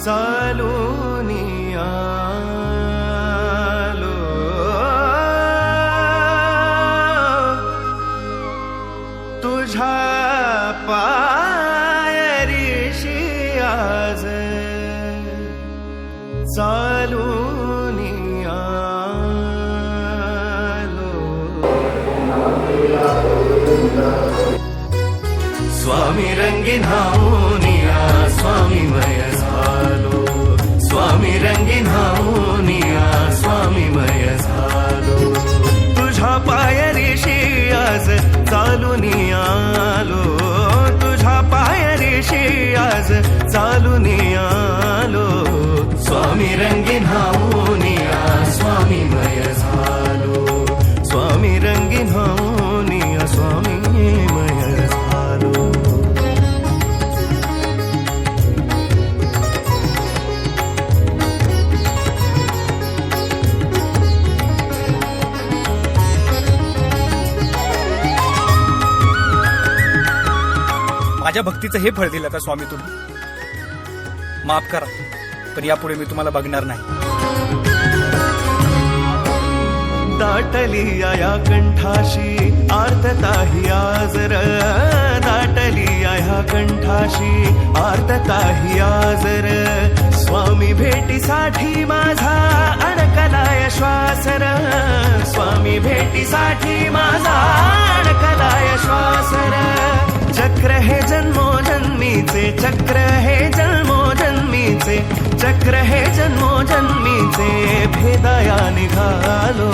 चालूनी आलो तुझ्या पायरीशी आज चालूनी आलो स्वामी रंगीन हाऊनिया स्वामीमय झालो स्वामी रंगीन हाऊनिया स्वामीमय झालो तुझ्या पायरीशी आज चालूनी आलो तुझ्या पायरीशी आज चालूनी आलो स्वामी रंगीन हाऊनिया स्वामीमय झालो स्वामी रंगीन हाऊनिया स्वामीमय झालो माझ्या भक्तीचं हे फळ दिलं का स्वामी तुम्ही? माफ करा, पण यापुढे मी तुम्हाला बघणार नाही. दाटली या कंठाशी आर्तताही आजर दाटली या कंठाशी आर्तताही आजर स्वामी भेटीसाठी माझा अडकलाय श्वासर स्वामी भेटीसाठी माझा अडकलाय श्वासर चक्र हे जन्मोजन्मीचे चक्र हे जन्मोजन्मीचे चक्र हे जन्मोजन्मीचे भेदाया निघालो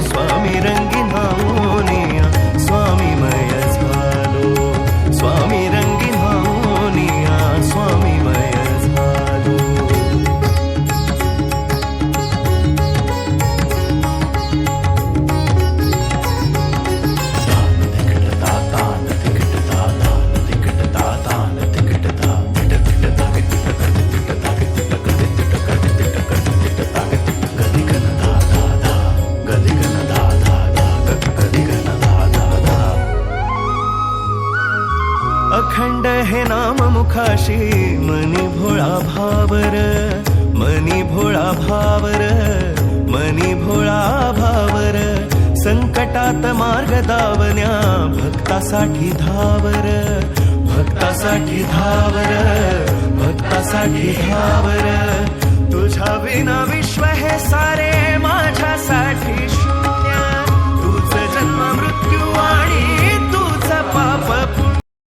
स्वामी रंगीन हाऊनिया स्वामीमय झालो स्वामी रंगीन हाऊनिया स्वामीमय झालो अखंड हे नाम मुखाशी मनी भोळा भावर मनी भोळा भावर मनी भोळा भावर संकटात मार्ग दावण्या भक्तासाठी धावर भक्तासाठी धावर भक्तासाठी धावर तुझ्या विना विश्व हे सारे माझ्यासाठी